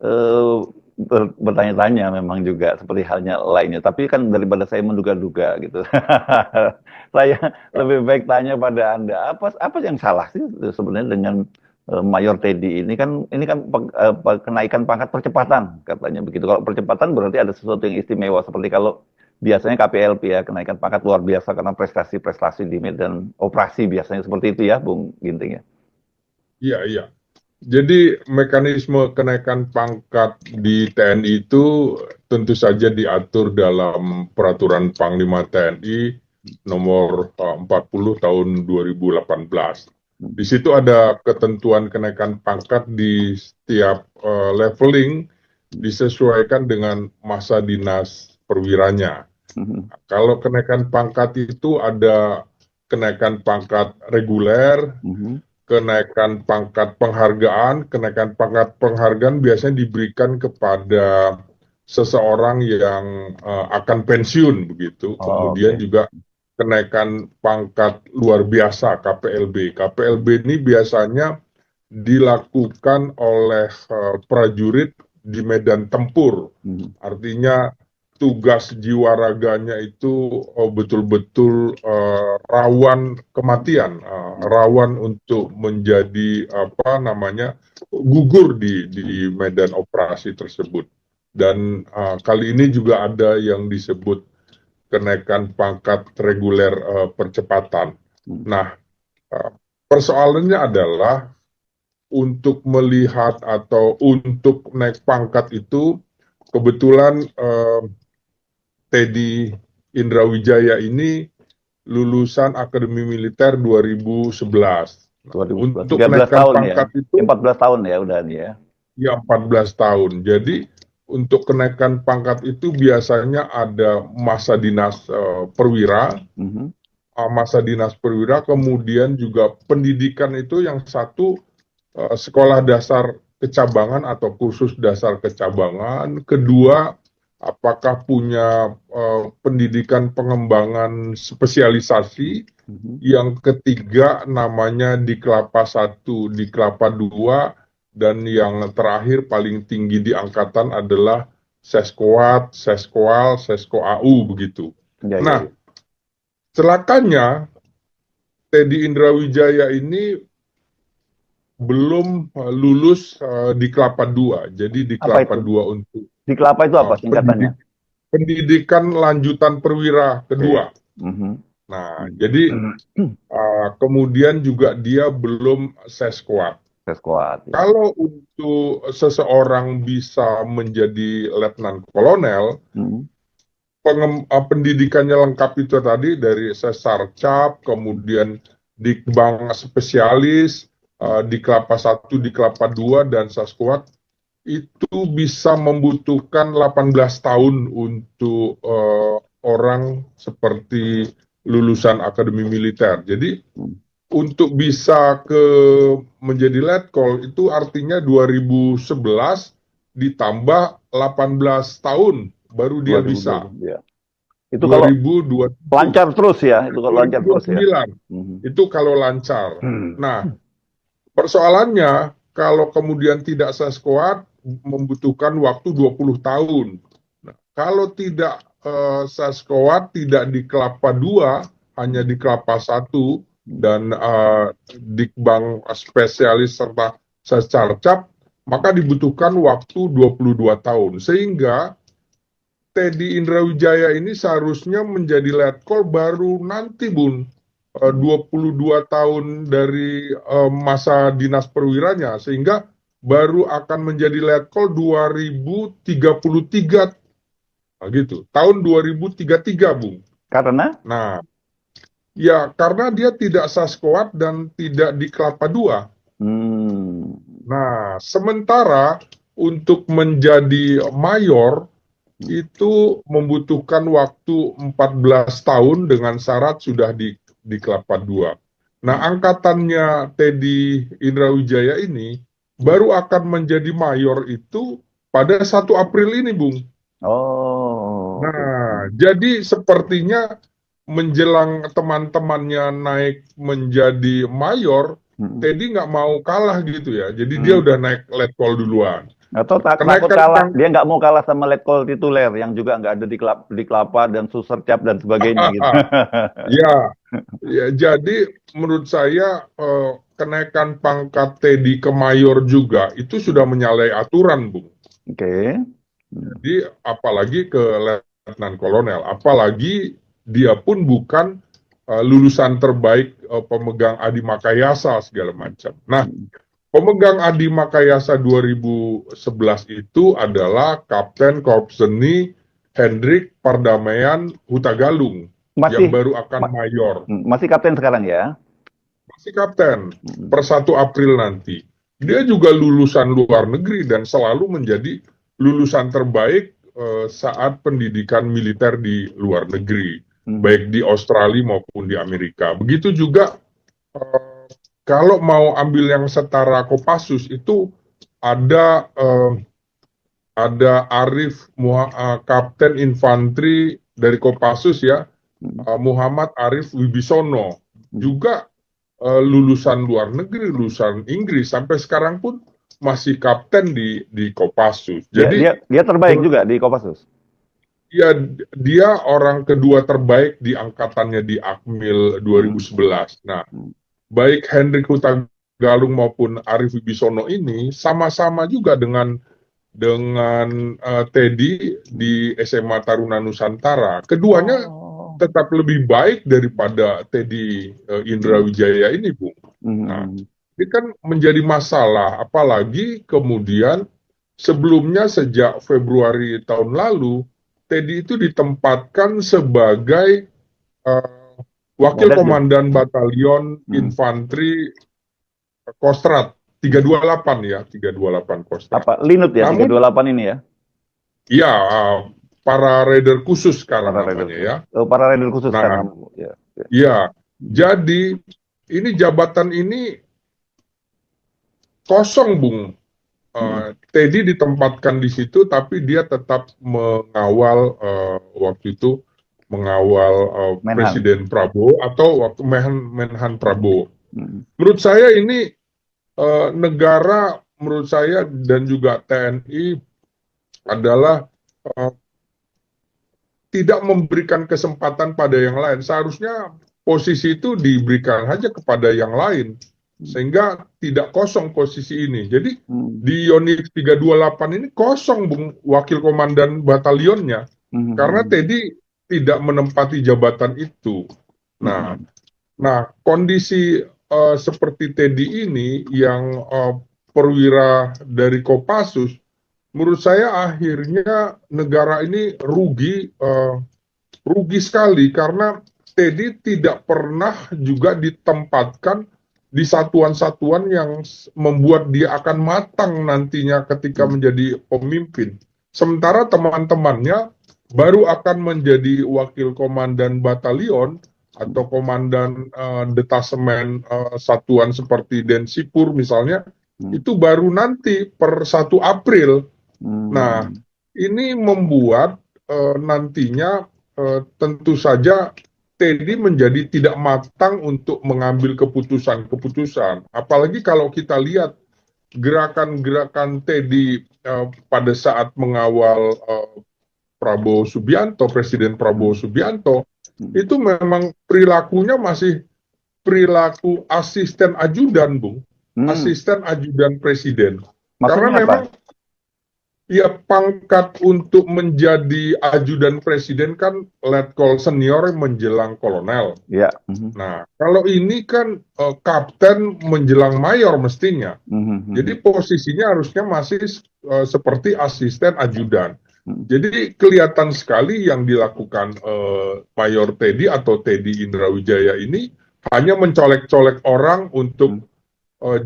eh, bertanya-tanya memang juga seperti halnya lainnya. Tapi kan daripada saya menduga-duga gitu, saya lebih baik tanya pada Anda, apa yang salah sih sebenarnya dengan Mayor Teddy ini kan kenaikan pangkat percepatan katanya begitu. Kalau percepatan berarti ada sesuatu yang istimewa seperti kalau biasanya KPLP ya kenaikan pangkat luar biasa karena prestasi-prestasi di medan operasi biasanya seperti itu ya, Bung Ginting ya. Iya, iya. Jadi mekanisme kenaikan pangkat di TNI itu tentu saja diatur dalam Peraturan Panglima TNI nomor 40 tahun 2018. Di situ ada ketentuan kenaikan pangkat di setiap leveling disesuaikan dengan masa dinas perwiranya. Mhm. Kalau kenaikan pangkat itu ada kenaikan pangkat reguler, Mhm. kenaikan pangkat penghargaan biasanya diberikan kepada seseorang yang akan pensiun begitu. Oh, Kemudian oke. juga kenaikan pangkat luar biasa KPLB. KPLB ini biasanya dilakukan oleh prajurit di medan tempur. Mhm. Artinya tugas jiwa raganya itu betul-betul rawan kematian, rawan untuk menjadi apa namanya gugur di medan operasi tersebut. Dan kali ini juga ada yang disebut kenaikan pangkat reguler percepatan. Mhm. Nah, persoalannya adalah untuk melihat atau untuk naik pangkat itu kebetulan Teddy Indrawijaya ini lulusan Akademi Militer 2011. Nah, 2011, untuk 13 kenaikan tahun ya. pangkat itu 14 tahun ya udah nih ya. ya 14 tahun. Jadi untuk kenaikan pangkat itu biasanya ada masa dinas perwira, Mhm. kemudian juga pendidikan itu yang satu sekolah dasar kecabangan atau kursus dasar kecabangan. Kedua, apakah punya pendidikan pengembangan spesialisasi. Mhm. Yang ketiga namanya di kelapa satu, di kelapa dua, dan yang terakhir paling tinggi di angkatan adalah Seskoat, Seskoal, Sesko AU begitu. Ya, ya, Nah, ya. celakanya Teddy Indrawijaya ini belum lulus di Kelapa Dua. Jadi di Apa Kelapa itu? Dua untuk Di kelapa itu apa singkatannya? pendidikan lanjutan perwira Oke. kedua. Mhm. Nah, jadi Mhm. kemudian juga dia belum seskuat. Tes kuat ya. Kalau untuk seseorang bisa menjadi letnan kolonel, Mhm. pendidikannya lengkap itu tadi dari sesarcap, kemudian dikbang spesialis, di kelapa satu, di kelapa dua, dan saskuat itu bisa membutuhkan 18 tahun untuk orang seperti lulusan akademi militer. Jadi Mhm. untuk bisa menjadi letkol itu artinya 2011 ditambah 18 tahun baru dia bisa. 2020 ya. Itu kalau 2027, lancar terus ya, itu kalau lancar terus ya. 2029 Mhm. itu kalau lancar. Hmm. Nah, persoalannya, kalau kemudian tidak seskuat, membutuhkan waktu 20 tahun. Nah, kalau tidak seskuat, tidak di kelapa dua, hanya di kelapa satu, dan dikbang spesialis serta secarcap, maka dibutuhkan waktu 22 tahun. Sehingga Teddy Indrawijaya ini seharusnya menjadi letkol baru nanti, Bun. 22 tahun dari masa dinas perwiranya, sehingga baru akan menjadi letkol 2033. Nah, gitu. Tahun 2033, Bung. Karena Nah, ya karena dia tidak saskoat dan tidak di kelapa dua. hmm, Nah, sementara untuk menjadi mayor itu membutuhkan waktu 14 tahun dengan syarat sudah di kelapa dua. Nah, angkatannya Teddy Indrawijaya ini baru akan menjadi mayor itu pada 1 April ini, Bung. oh, oke. Nah, jadi sepertinya menjelang teman-temannya naik menjadi mayor, Hmm. Teddy nggak mau kalah gitu ya. Jadi dia Hmm. udah naik letkol duluan. Atau takut Kenaikan kalah, dia nggak mau kalah sama letkol tituler yang juga nggak ada di Kelapa dan Susercap dan sebagainya gitu. ya, ya, jadi menurut saya kenaikan pangkat Teddy ke mayor juga itu sudah menyalahi aturan, Bung. Oke. Jadi apalagi ke letnan kolonel, apalagi dia pun bukan lulusan terbaik pemegang Adi Makayasa segala macam. Nah, pemegang Adi Makayasa 2011 itu adalah Kapten Korps Seni Hendrik Pardamaian Hutagalung yang Masih baru akan mayor. masih kapten sekarang ya? Masih kapten per 1 April nanti. Dia juga lulusan luar negeri dan selalu menjadi lulusan terbaik saat pendidikan militer di luar negeri, baik di Australia maupun di Amerika. Begitu juga kalau mau ambil yang setara Kopassus itu ada Arif Kapten Infanteri dari Kopassus ya, Muhammad Arif Wibisono, juga lulusan luar negeri, lulusan Inggris, sampai sekarang pun masih kapten di Kopassus. Jadi Dia terbaik juga di Kopassus. ya, dia orang kedua terbaik di angkatannya di Akmil 2011. Nah, baik Hendrik Hutagalung maupun Arif Wibisono ini sama-sama juga dengan Teddy di SMA Taruna Nusantara. Keduanya tetap lebih baik daripada Teddy Indra Wijaya ini, Bung. Nah, ini kan menjadi masalah, apalagi kemudian sebelumnya sejak Februari tahun lalu, Teddy itu ditempatkan sebagai Wakil Komandan Batalion Infanteri Kostrad 328 ya, 328 Kostrad. Apa Linut ya, 328 ini ya? Iya, para raider khusus sekarang namanya ya. Para raider khusus sekarang. Ya, jadi ini jabatan ini kosong, Bung. Teddy ditempatkan di situ, tapi dia tetap mengawal waktu itu Presiden Prabowo atau waktu Menhan Prabowo. Menurut saya ini negara, menurut saya dan juga TNI adalah tidak memberikan kesempatan pada yang lain. Seharusnya posisi itu diberikan saja kepada yang lain, sehingga tidak kosong posisi ini. Jadi di Yonif 328 ini kosong, Bung, wakil komandan batalionnya, karena Teddy tidak menempati jabatan itu. Nah, kondisi seperti Teddy ini yang perwira dari Kopassus, menurut saya akhirnya negara ini rugi sekali, karena Teddy tidak pernah juga ditempatkan di satuan-satuan yang membuat dia akan matang nantinya ketika menjadi pemimpin. Sementara teman-temannya baru akan menjadi wakil komandan batalion atau komandan detasemen satuan seperti Densipur misalnya, itu baru nanti per 1 April. Nah, ini membuat nantinya tentu saja Teddy menjadi tidak matang untuk mengambil keputusan-keputusan. Apalagi kalau kita lihat gerakan-gerakan Teddy pada saat mengawal Prabowo Subianto, Presiden Prabowo Subianto, itu memang perilakunya masih perilaku asisten ajudan, Bung. Asisten ajudan presiden. Maksudnya karena apa? Memang ya pangkat untuk menjadi ajudan presiden kan letkol senior menjelang kolonel. Ya. Nah, kalau ini kan kapten menjelang mayor mestinya. Jadi posisinya harusnya masih seperti asisten ajudan. Jadi kelihatan sekali yang dilakukan Mayor Teddy atau Teddy Indra Wijaya ini hanya mencolek-colek orang untuk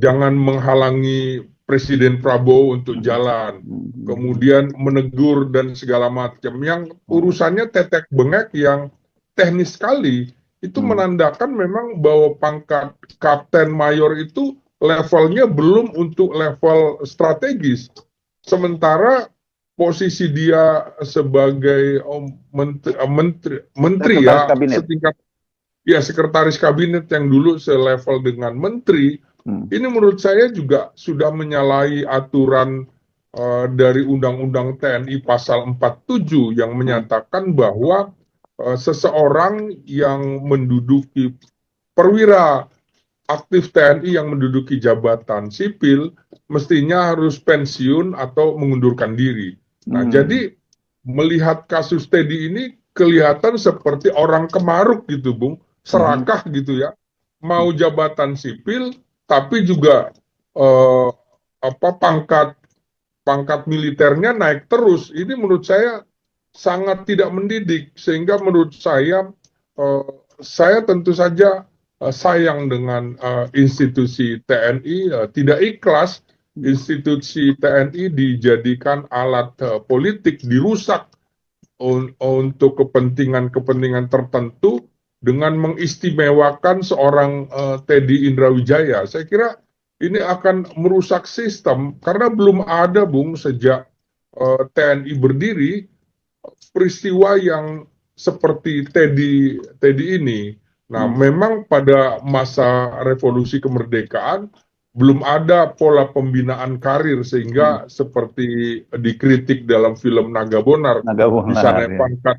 jangan menghalangi Presiden Prabowo untuk jalan, kemudian menegur dan segala macam, yang urusannya tetek bengek yang teknis sekali. Itu menandakan memang bahwa pangkat kapten mayor itu levelnya belum untuk level strategis. Sementara posisi dia sebagai menteri ya, setingkat ya sekretaris kabinet yang dulu selevel dengan menteri, ini menurut saya juga sudah menyalahi aturan dari Undang-Undang TNI pasal 47 yang menyatakan bahwa seseorang yang menduduki perwira aktif TNI yang menduduki jabatan sipil mestinya harus pensiun atau mengundurkan diri. Nah, jadi melihat kasus Teddy ini kelihatan seperti orang kemaruk gitu, Bung, serakah gitu ya, mau jabatan sipil tapi juga eh, pangkat militernya naik terus. Ini menurut saya sangat tidak mendidik, sehingga menurut saya tentu saja sayang dengan institusi TNI, tidak ikhlas institusi TNI dijadikan alat politik, dirusak untuk kepentingan-kepentingan tertentu dengan mengistimewakan seorang Teddy Indrawijaya. Saya kira ini akan merusak sistem karena belum ada, Bung, sejak TNI berdiri peristiwa yang seperti Teddy ini. Nah, memang pada masa revolusi kemerdekaan belum ada pola pembinaan karir sehingga seperti dikritik dalam film Naga Bonar, bisa Bonar naik ya. pangkat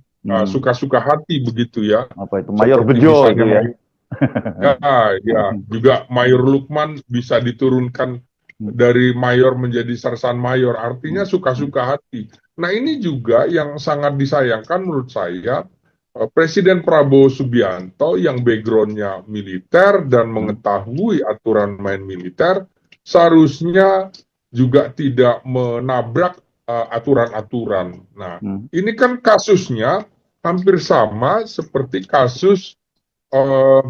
suka-suka hati begitu ya. Apa itu Mayor Seperti Bejo misalnya itu ya. juga Mayor Lukman bisa diturunkan dari mayor menjadi sersan mayor, artinya suka-suka hati. Nah, ini juga yang sangat disayangkan menurut saya, Presiden Prabowo Subianto yang backgroundnya militer dan mengetahui aturan main militer, seharusnya juga tidak menabrak aturan-aturan. Nah, ini kan kasusnya hampir sama seperti kasus eh,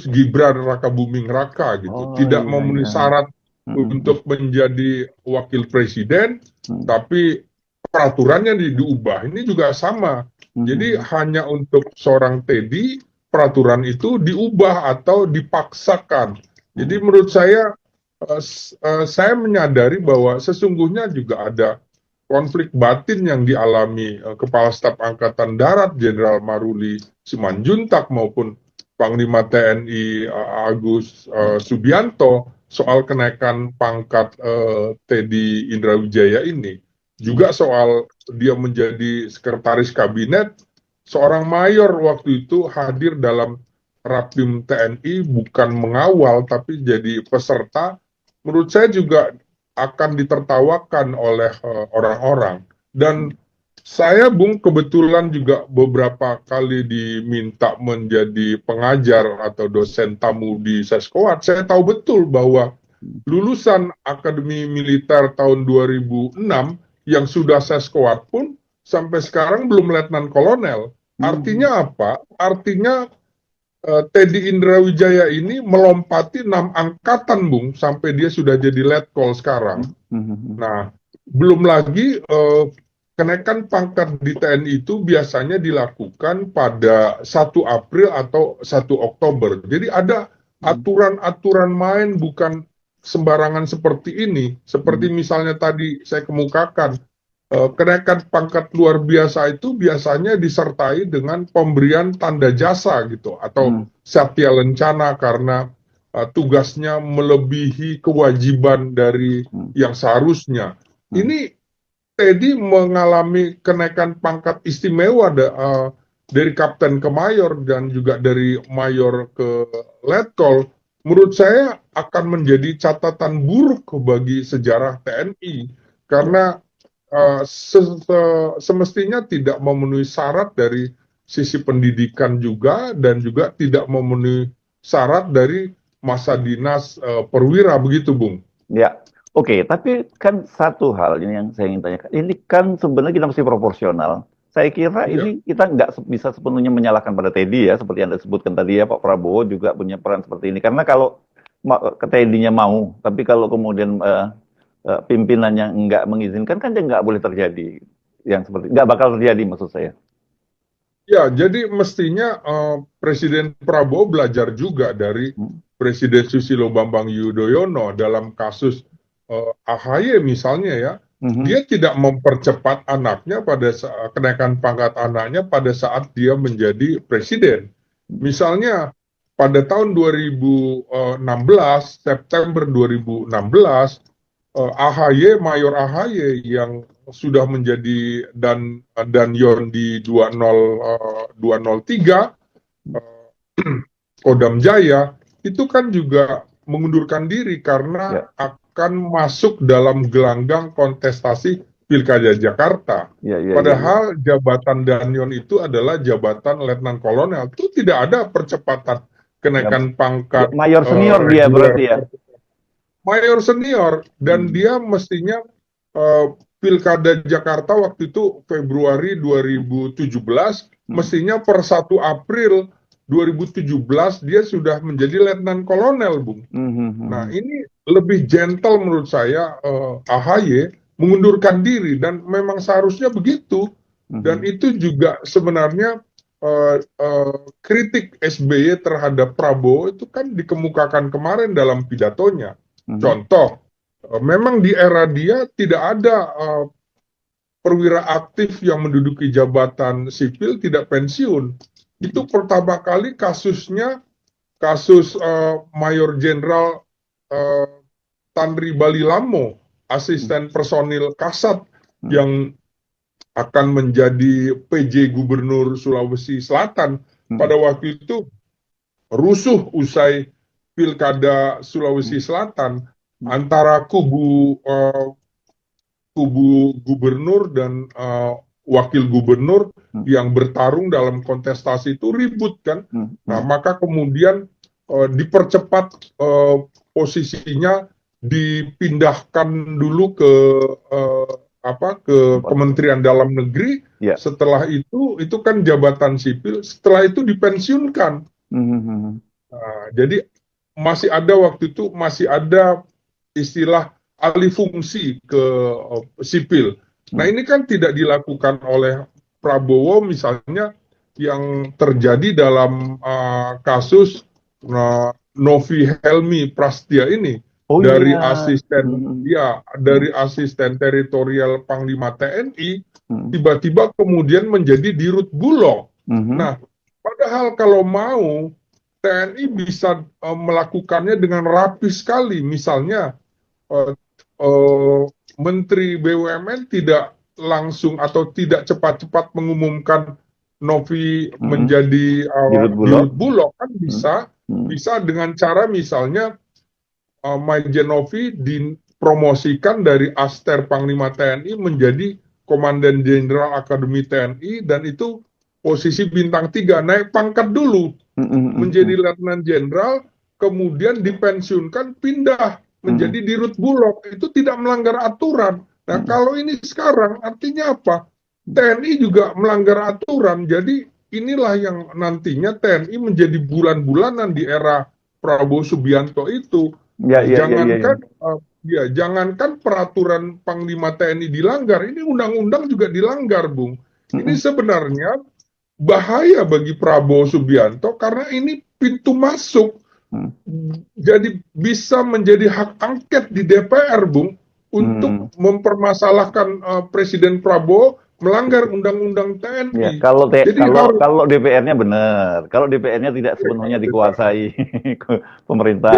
Gibran Rakabuming Raka gitu, Oh tidak iya memenuhi iya. syarat untuk menjadi wakil presiden, Hmm. tapi peraturannya diubah. Ini juga sama. Jadi hanya untuk seorang Teddy, peraturan itu diubah atau dipaksakan. Jadi menurut saya menyadari bahwa sesungguhnya juga ada konflik batin yang dialami Kepala Staf Angkatan Darat Jenderal Maruli Simanjuntak maupun Panglima TNI Agus Subianto soal kenaikan pangkat Teddy Indrawijaya ini. Juga soal dia menjadi sekretaris kabinet, seorang mayor waktu itu hadir dalam Rapim TNI bukan mengawal tapi jadi peserta, menurut saya juga akan ditertawakan oleh orang-orang. Dan saya, Bung, kebetulan juga beberapa kali diminta menjadi pengajar atau dosen tamu di Seskoat. Saya tahu betul bahwa lulusan Akademi Militer tahun 2006 yang sudah Seskoat pun sampai sekarang belum letnan kolonel. Artinya apa? Artinya Teddy Indrawijaya ini melompati 6 angkatan, Bung, sampai dia sudah jadi letkol sekarang. Nah, belum lagi kenaikan pangkat di TNI itu biasanya dilakukan pada 1 April atau 1 Oktober. Jadi ada aturan-aturan main, bukan sembarangan seperti ini. Seperti misalnya tadi saya kemukakan, kenaikan pangkat luar biasa itu biasanya disertai dengan pemberian tanda jasa gitu, atau satya lencana karena tugasnya melebihi kewajiban dari yang seharusnya. Ini Teddy mengalami kenaikan pangkat istimewa dari kapten ke mayor dan juga dari mayor ke letkol. Menurut saya akan menjadi catatan buruk bagi sejarah TNI karena semestinya tidak memenuhi syarat dari sisi pendidikan juga dan juga tidak memenuhi syarat dari masa dinas perwira, begitu, Bung. Ya, oke. Tapi kan satu hal ini yang saya ingin tanyakan. Ini kan sebenarnya kita mesti proporsional. Saya kira ini kita nggak bisa sepenuhnya menyalahkan pada Teddy ya, seperti Anda sebutkan tadi ya, Pak Prabowo juga punya peran seperti ini. Karena kalau Teddy-nya mau, tapi kalau kemudian pimpinannya nggak mengizinkan, kan dia nggak boleh terjadi. Yang seperti nggak bakal terjadi maksud saya. Ya, jadi mestinya Presiden Prabowo belajar juga dari Presiden Susilo Bambang Yudhoyono dalam kasus AHY misalnya ya. Dia tidak mempercepat anaknya pada kenaikan pangkat anaknya pada saat dia menjadi presiden. Misalnya pada tahun 2016, September 2016, AHY, Mayor AHY yang sudah menjadi Danyon di 203 Kodam Jaya, itu kan juga mengundurkan diri karena Ya, akan masuk dalam gelanggang kontestasi Pilkada Jakarta. ya, ya, ya, ya. Padahal jabatan Danyon itu adalah jabatan Letnan Kolonel. Itu tidak ada percepatan Ya, kenaikan ya, pangkat mayor senior dia reguler. berarti ya. Mayor senior, dan Hmm. dia mestinya Pilkada Jakarta waktu itu Februari 2017, Hmm. mestinya per 1 April 2017 dia sudah menjadi letnan kolonel, Bung. Hmm, hmm, Nah, hmm, ini lebih gentle menurut saya, AHY mengundurkan diri, dan memang seharusnya begitu. Dan hmm, itu juga sebenarnya kritik SBY terhadap Prabowo itu kan dikemukakan kemarin dalam pidatonya. hmm, Contoh, memang di era dia tidak ada perwira aktif yang menduduki jabatan sipil tidak pensiun. Itu hmm, pertama kali kasusnya, kasus Mayor Jenderal uh, Tanri Balilamo, hmm, asisten personil Kasat hmm, yang akan menjadi PJ Gubernur Sulawesi Selatan. hmm, Pada waktu itu rusuh usai Pilkada hmm, Sulawesi Selatan hmm, antara kubu gubernur dan wakil gubernur hmm, yang bertarung dalam kontestasi itu ribut kan. hmm, Nah, hmm. maka kemudian dipercepat posisinya, dipindahkan dulu ke uh, ke Tempat. Kementerian Dalam Negeri. Ya. Setelah itu kan jabatan sipil, setelah itu dipensiunkan. Hmm, hmm, hmm, Nah, jadi masih ada waktu itu, masih ada istilah alih fungsi ke sipil. Nah, hmm. ini kan tidak dilakukan oleh Prabowo misalnya, yang terjadi dalam kasus Novi Helmi Prastya ini, Oh iya. dari asisten, Hmm, ya, hmm, dari asisten teritorial Panglima TNI hmm, tiba-tiba kemudian menjadi Dirut Bulog. hmm, hmm, Nah, padahal kalau mau, TNI bisa melakukannya dengan rapi sekali. Misalnya eh, eh, Menteri BUMN tidak langsung atau tidak cepat-cepat mengumumkan Novi hmm. menjadi Dirut Bulog. Dirut Bulog, kan Hmm, bisa hmm, bisa dengan cara misalnya Maijen Novi dipromosikan dari Aster Panglima TNI menjadi Komandan Jenderal Akademi TNI, dan itu posisi bintang 3, naik pangkat dulu hmm, hmm, hmm, hmm, menjadi letnan jenderal, kemudian dipensiunkan, pindah hmm, menjadi Dirut Bulog. Itu tidak melanggar aturan. Nah, hmm, kalau ini sekarang artinya apa? TNI juga melanggar aturan. Jadi inilah yang nantinya TNI menjadi bulan-bulanan di era Prabowo Subianto itu. ya, Nah, ya, ya, ya, ya. jangankan peraturan Panglima TNI dilanggar, ini undang-undang juga dilanggar, Bung. Hmm, Ini hmm, sebenarnya bahaya bagi Prabowo Subianto karena ini pintu masuk, hmm, jadi bisa menjadi hak angket di DPR, Bung, untuk hmm. mempermasalahkan Presiden Prabowo melanggar Undang-Undang Ya, TNI. kalau Jadi kalau harus, kalau DPR-nya benar, kalau DPR-nya tidak ya, sepenuhnya kalau DPR. dikuasai pemerintah.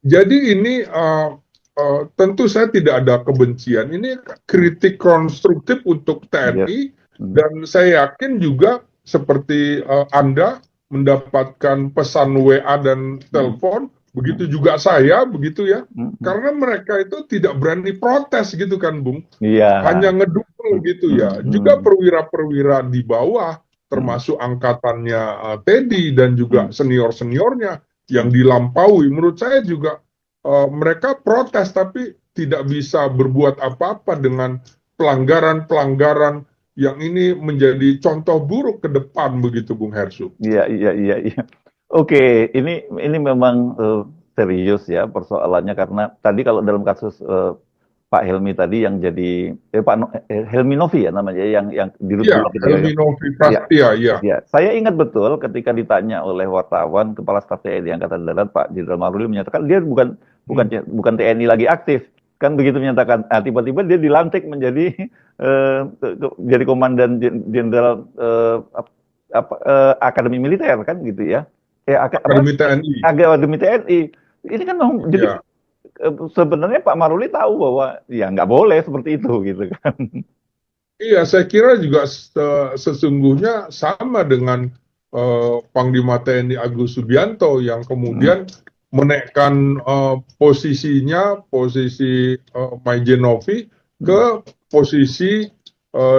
Jadi ini tentu saya tidak ada kebencian. Ini Hmm, kritik konstruktif untuk yes. TNI, Hmm, dan saya yakin juga seperti Anda mendapatkan pesan WA dan hmm, telepon, begitu hmm, juga saya, begitu ya. hmm, hmm. Karena mereka itu tidak berani protes gitu kan, Bung. Iya. Hanya ngedukung Hmm, gitu hmm, ya. Juga hmm, perwira-perwira di bawah, hmm, termasuk angkatannya Teddy dan juga hmm, senior-seniornya yang hmm. dilampaui. Menurut saya juga mereka protes, tapi tidak bisa berbuat apa-apa dengan pelanggaran-pelanggaran yang ini menjadi contoh buruk ke depan, begitu Bung Hersu. Iya, iya, iya, iya. Oke, ini memang serius ya persoalannya karena tadi kalau dalam kasus Pak Helmi tadi yang jadi Helmi Novi ya namanya yang di Iya, Bulog itu ya. Helmi Novi Ya, Prastya, ya. ya. Saya ingat betul ketika ditanya oleh wartawan Kepala Staf TNI Angkatan Darat Pak Jenderal Maruli menyatakan dia bukan bukan Hmm. bukan TNI lagi aktif. Kan begitu menyatakan. Ah, tiba-tiba dia dilantik menjadi jadi komandan jenderal Akademi Militer kan gitu ya. Akademi TNI. Akademi TNI. Ini kan memang jadi Ya. sebenarnya Pak Maruli tahu bahwa ya nggak boleh seperti itu gitu kan. Iya, saya kira juga sesungguhnya sama dengan Panglima TNI Agus Subianto yang Mm, kemudian menaikkan posisinya, posisi Maijen Novi mm, ke posisi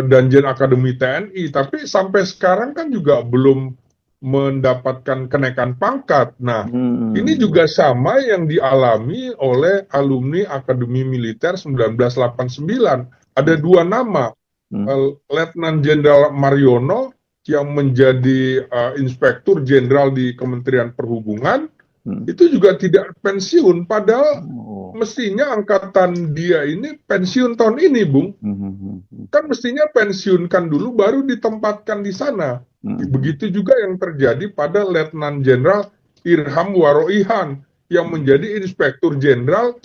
Danjen Akademi TNI. Tapi sampai sekarang kan juga belum mendapatkan kenaikan pangkat. Nah, ini mm, juga sama yang dialami oleh alumni Akademi Militer 1989. Ada mm, dua nama, mm, Letnan Jenderal Mariono yang menjadi Inspektur Jenderal di Kementerian Perhubungan mm. itu juga tidak pensiun, padahal Oh. mestinya angkatan dia ini pensiun tahun ini, Bung. Mm, mm, mm, Kan mestinya pensiunkan dulu baru ditempatkan di sana. mm, Begitu juga yang terjadi pada Letnan Jenderal Irham Waroihan yang mm, menjadi Inspektur Jenderal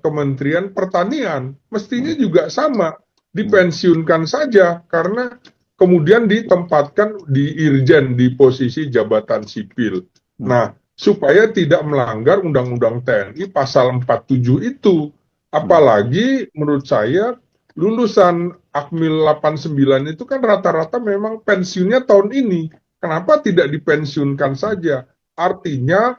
Kementerian Pertanian. Mestinya mm, juga sama, mm, dipensiunkan saja karena kemudian ditempatkan di Irjen di posisi jabatan sipil. mm, Nah, supaya tidak melanggar Undang-Undang TNI pasal 47 itu. mm, Apalagi menurut saya lulusan Akmil 89 itu kan rata-rata memang pensiunnya tahun ini. Kenapa tidak dipensiunkan saja? Artinya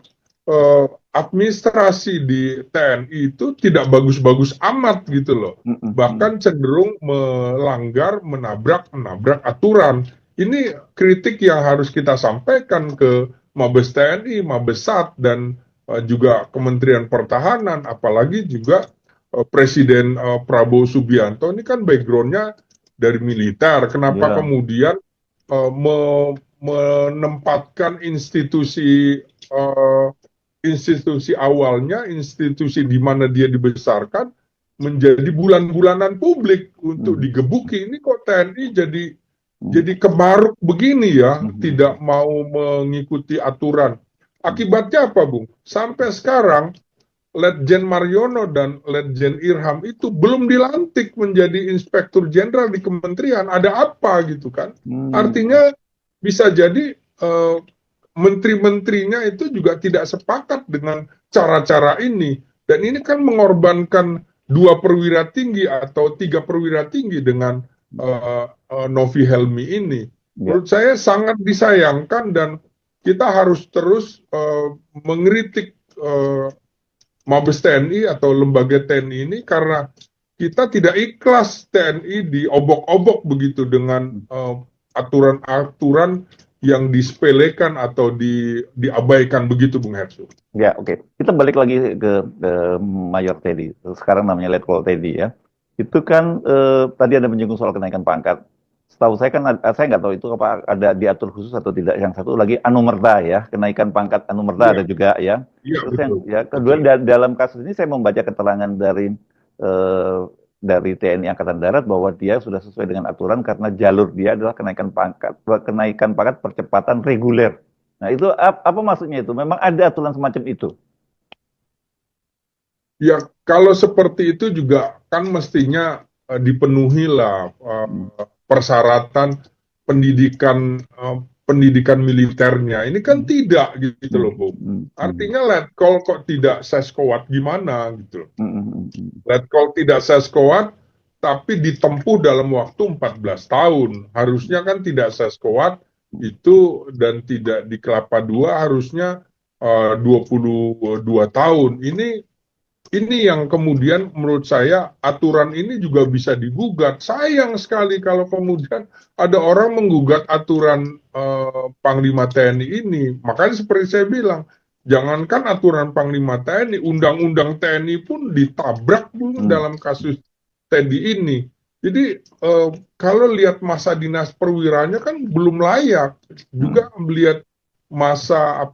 administrasi di TNI itu tidak bagus-bagus amat gitu loh. mm, mm, mm. Bahkan cenderung melanggar, menabrak aturan. Ini kritik yang harus kita sampaikan ke Mabes TNI, Mabesat, dan juga Kementerian Pertahanan, apalagi juga Presiden Prabowo Subianto ini kan backgroundnya dari militer. Kenapa Ya, kemudian menempatkan uh, institusi awalnya, institusi di mana dia dibesarkan, menjadi bulan-bulanan publik untuk mm, digebuki. Ini kok TNI mm, jadi kemaruk begini ya, mm, tidak mm, mau mengikuti aturan. mm. Akibatnya apa, Bung? Sampai sekarang Letjen Mariono dan Letjen Irham itu belum dilantik menjadi Inspektur Jenderal di Kementerian. Ada apa gitu kan? Hmm. Artinya bisa jadi menteri-menterinya itu juga tidak sepakat dengan cara-cara ini. Dan ini kan mengorbankan dua perwira tinggi atau tiga perwira tinggi dengan Novi Helmi ini. Ya. Menurut saya sangat disayangkan dan kita harus terus mengkritik Mabes TNI atau lembaga TNI ini karena kita tidak ikhlas TNI diobok-obok begitu dengan aturan-aturan yang disepelekan atau diabaikan begitu, Bung Hersu. Ya, oke. Kita balik lagi ke Mayor Teddy. Sekarang namanya Letkol Teddy ya. Itu kan tadi ada menyinggung soal kenaikan pangkat. Setahu saya kan, saya nggak tahu itu apa ada diatur khusus atau tidak. Yang satu lagi anumerta ya, kenaikan pangkat anumerta Iya, ada juga ya. iya Terus yang betul, ya kedua betul. dalam kasus ini saya membaca keterangan eh, dari TNI Angkatan Darat bahwa dia sudah sesuai dengan aturan karena jalur dia adalah kenaikan pangkat percepatan reguler. Nah, itu apa maksudnya itu? Memang ada aturan semacam itu. Ya kalau seperti itu juga kan mestinya dipenuhilah Hmm, persyaratan pendidikan pendidikan militernya. Ini kan hmm, tidak gitu hmm, loh, Bu. hmm, hmm, Artinya letkol kok tidak seskowat gimana gitu loh. hmm, hmm, hmm, Letkol tidak seskowat tapi ditempuh dalam waktu 14 tahun. Harusnya kan tidak seskowat itu dan tidak di Kelapa Dua harusnya 22 tahun. Ini yang kemudian menurut saya aturan ini juga bisa digugat. Sayang sekali kalau kemudian ada orang menggugat aturan Panglima TNI ini. Makanya seperti saya bilang, jangankan aturan Panglima TNI, undang-undang TNI pun ditabrak dulu hmm, dalam kasus Teddy ini. Jadi kalau lihat masa dinas perwiranya kan belum layak. hmm. Juga melihat masa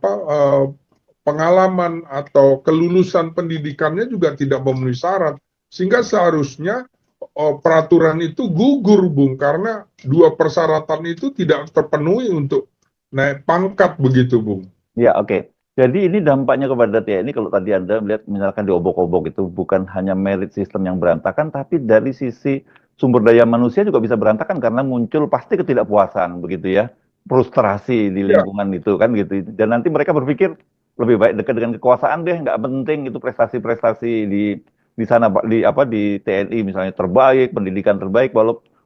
pengalaman atau kelulusan pendidikannya juga tidak memenuhi syarat. Sehingga seharusnya peraturan itu gugur, Bung, karena dua persyaratan itu tidak terpenuhi untuk naik pangkat begitu, Bung. Ya, oke. Jadi ini dampaknya kepada TNI kalau tadi Anda melihat misalkan di obok-obok itu bukan hanya merit system yang berantakan, tapi dari sisi sumber daya manusia juga bisa berantakan karena muncul pasti ketidakpuasan begitu ya, frustrasi di Ya, lingkungan itu kan gitu. Dan nanti mereka berpikir lebih baik dekat dengan kekuasaan deh, nggak penting itu prestasi-prestasi di sana Pak, di apa di TNI misalnya terbaik, pendidikan terbaik,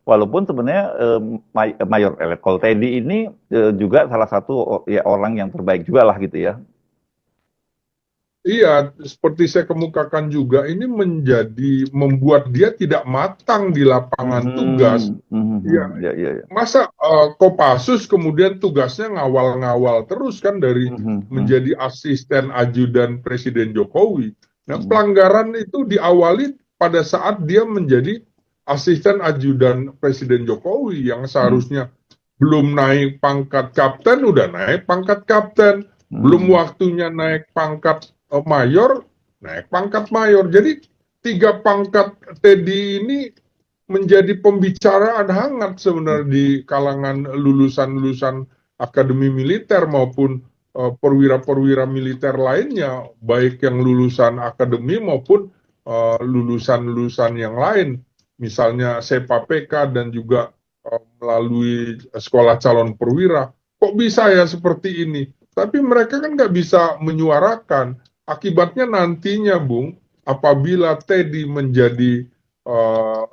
walaupun sebenarnya Mayor Letkol Teddy ini juga salah satu ya orang yang terbaik juga lah gitu ya. Iya, seperti saya kemukakan juga, ini membuat dia tidak matang di lapangan tugas. Ya, Ya, ya, ya. masa Kopassus kemudian tugasnya ngawal-ngawal terus kan dari menjadi asisten ajudan Presiden Jokowi. Nah, pelanggaran itu diawali pada saat dia menjadi asisten ajudan Presiden Jokowi yang seharusnya belum naik pangkat kapten, udah naik pangkat kapten. Belum waktunya naik pangkat mayor, naik pangkat mayor. Jadi 3 pangkat Teddy ini menjadi pembicaraan hangat sebenarnya di kalangan lulusan-lulusan akademi militer maupun perwira-perwira militer lainnya, baik yang lulusan akademi maupun lulusan-lulusan yang lain, misalnya SEPA PK dan juga melalui sekolah calon perwira. Kok bisa ya seperti ini? Tapi mereka kan nggak bisa menyuarakan. Akibatnya nantinya, Bung, apabila Teddy menjadi uh,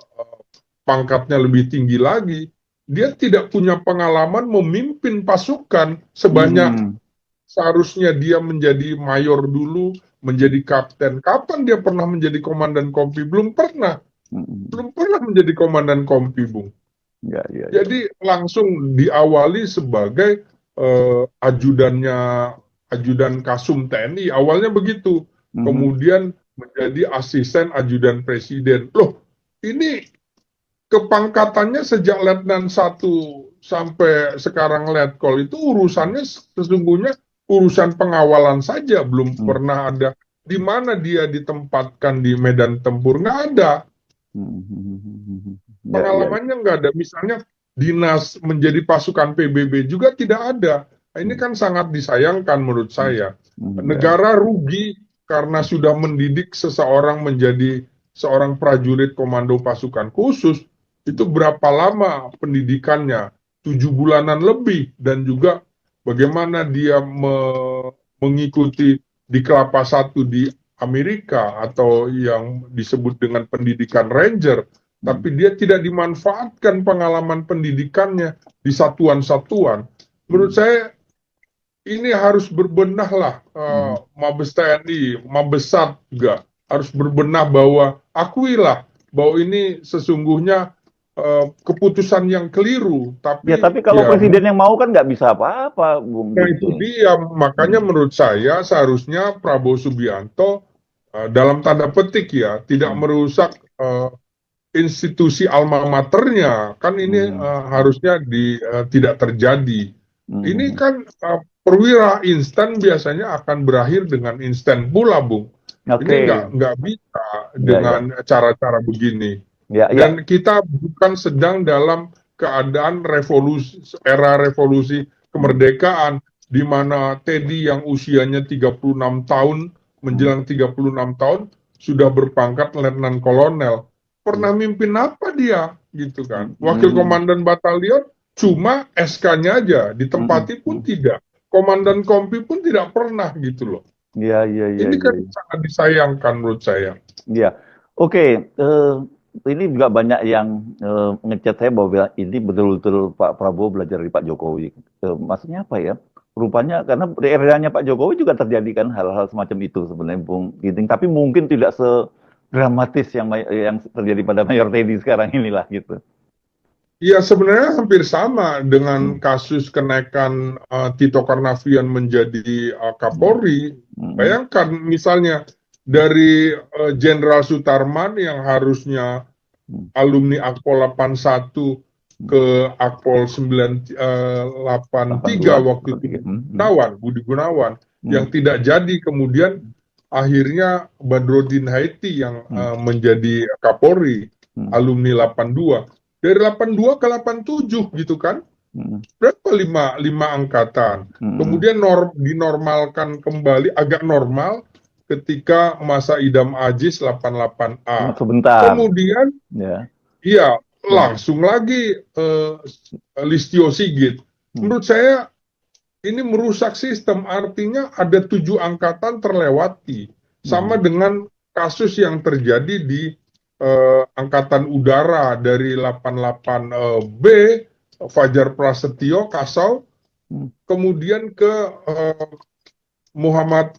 pangkatnya lebih tinggi lagi, dia tidak punya pengalaman memimpin pasukan sebanyak seharusnya dia menjadi mayor dulu, menjadi kapten. Kapan dia pernah menjadi komandan kompi? Belum pernah. Belum pernah menjadi komandan kompi, Bung. Ya, ya, ya. Jadi langsung diawali sebagai ajudan Kasum TNI. Awalnya begitu. Kemudian menjadi asisten ajudan presiden. Loh, ini kepangkatannya sejak Letnan 1 sampai sekarang Letkol itu urusannya sesungguhnya urusan pengawalan saja, belum pernah ada di mana dia ditempatkan di medan tempur, nggak ada. Pengalamannya nggak ada. Misalnya dinas menjadi pasukan PBB juga tidak ada. Nah, ini kan sangat disayangkan menurut saya. Negara rugi karena sudah mendidik seseorang menjadi seorang prajurit komando pasukan khusus. Itu berapa lama pendidikannya? 7 bulanan lebih. Dan juga bagaimana dia mengikuti di Kelapa Satu di Amerika atau yang disebut dengan pendidikan Ranger, tapi dia tidak dimanfaatkan pengalaman pendidikannya di satuan-satuan. Menurut saya ini harus berbenah lah, Mabes TNI, Mabesat juga harus berbenah bahwa akuilah bahwa ini sesungguhnya keputusan yang keliru. Ya, Tapi tapi kalau ya, presiden yang mau kan nggak bisa apa-apa, Bung. nah Gitu. itu dia, makanya menurut saya seharusnya Prabowo Subianto dalam tanda petik ya tidak merusak institusi alma maternya, kan ini harusnya tidak terjadi. Ini kan perwira instan biasanya akan berakhir dengan instan pula, Bung. Ini nggak bisa dengan cara-cara begini. Ya, ya. Dan kita bukan sedang dalam keadaan revolusi, era revolusi kemerdekaan, di mana Teddy yang usianya 36 tahun, menjelang 36 tahun, sudah berpangkat letnan kolonel. Pernah mimpin apa dia, gitu kan? Wakil komandan batalion, cuma SK-nya aja, ditempati pun tidak. Komandan kompi pun tidak pernah, gitu loh. Ya, ya, ya. Ini kan sangat disayangkan menurut saya. Ya, oke. Ini juga banyak yang ngechat saya bahwa ini betul-betul Pak Prabowo belajar dari Pak Jokowi. Maksudnya apa ya? Rupanya karena di eranya Pak Jokowi juga terjadi kan hal-hal semacam itu sebenarnya, Bung Ginting. Tapi mungkin tidak sedramatis yang terjadi pada Mayor Teddy sekarang inilah gitu. Ya sebenarnya hampir sama dengan kasus kenaikan Tito Karnavian menjadi Kapolri. Bayangkan misalnya dari Jenderal Sutarman yang harusnya alumni Akpol 81 ke Akpol 83 waktu itu Budi Gunawan yang tidak jadi, kemudian akhirnya Badrodin Haiti yang menjadi Kapolri alumni 82. Dari 82 ke 87 gitu kan. Berapa 5 angkatan. Kemudian dinormalkan kembali agak normal ketika masa Idam Aziz 88A. Sebentar. Kemudian iya langsung lagi Listio Sigit. Menurut saya ini merusak sistem, artinya ada 7 angkatan terlewati. Sama dengan kasus yang terjadi di Angkatan Udara dari 88B, Fajar Prasetyo, Kasau, Hmm. kemudian ke Muhammad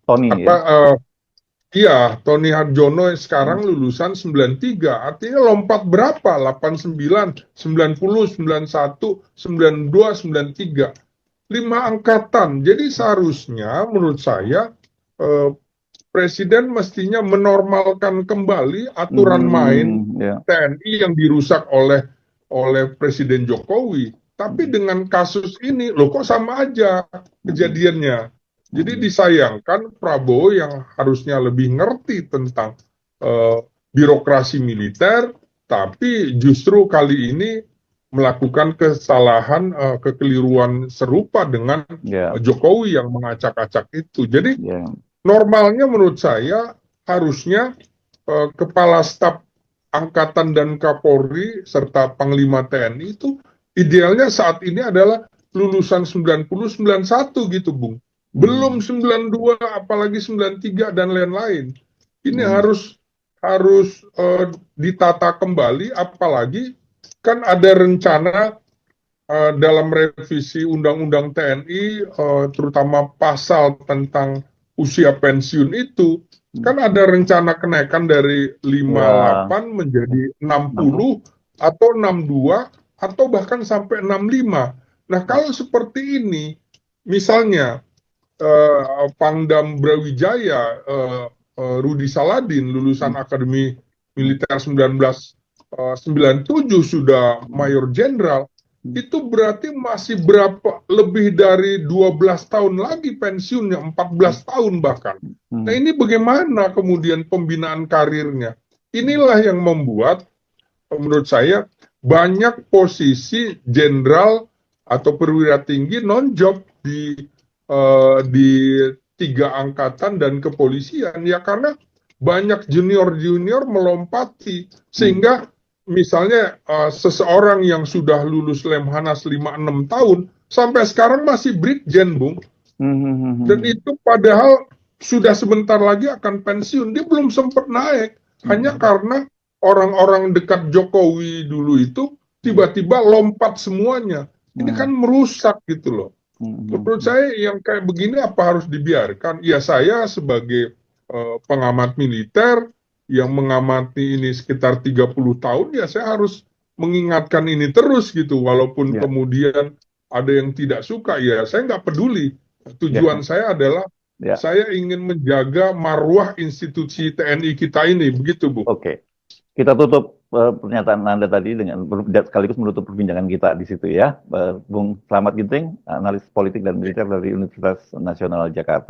Tony apa ya. iya, Tony Harjono yang Hmm. sekarang lulusan 93, artinya lompat berapa? 89, 90, 91, 92, 93. 5 angkatan. Jadi seharusnya menurut saya eh, Presiden mestinya menormalkan kembali aturan main Ya. TNI yang dirusak oleh Presiden Jokowi. Tapi dengan kasus ini, loh kok sama aja kejadiannya. Jadi disayangkan Prabowo yang harusnya lebih ngerti tentang eh, birokrasi militer, tapi justru kali ini melakukan kesalahan, kekeliruan serupa dengan Ya. Jokowi yang mengacak-acak itu. Jadi Ya. normalnya menurut saya harusnya Kepala Staf Angkatan dan Kapolri serta Panglima TNI itu idealnya saat ini adalah lulusan 90, 91 gitu, Bung. Belum 92, apalagi 93 dan lain-lain. Ini Hmm. harus ditata kembali, apalagi kan ada rencana dalam revisi Undang-Undang TNI, terutama pasal tentang usia pensiun itu, kan ada rencana kenaikan dari Ya. 58 menjadi 60. 60 atau 62 atau bahkan sampai 65. Nah, kalau seperti ini, misalnya Pangdam Brawijaya, Rudi Saladin, lulusan Akademi Militer 1997 sudah Mayor Jenderal, itu berarti masih berapa lebih dari 12 tahun lagi pensiunnya, 14 tahun bahkan. Nah, ini bagaimana kemudian pembinaan karirnya? Inilah yang membuat menurut saya banyak posisi jenderal atau perwira tinggi non-job di 3 angkatan dan kepolisian, ya karena banyak junior-junior melompati, sehingga misalnya seseorang yang sudah lulus Lemhanas 5-6 tahun sampai sekarang masih Brigjen, Bung, dan itu padahal sudah sebentar lagi akan pensiun, dia belum sempat naik hanya karena orang-orang dekat Jokowi dulu itu tiba-tiba lompat semuanya. Ini kan merusak gitu loh. Menurut saya yang kayak begini apa harus dibiarkan? Ya, saya sebagai pengamat militer yang mengamati ini sekitar 30 tahun, ya saya harus mengingatkan ini terus gitu. Walaupun Ya. kemudian ada yang tidak suka, ya saya nggak peduli. Ya. Tujuan saya adalah Ya. saya ingin menjaga marwah institusi TNI kita ini, begitu Bu. Oke. Kita tutup pernyataan Anda tadi dengan sekaligus menutup perbincangan kita di situ ya. Bung Slamet Ginting, analis politik dan militer dari Universitas Nasional Jakarta.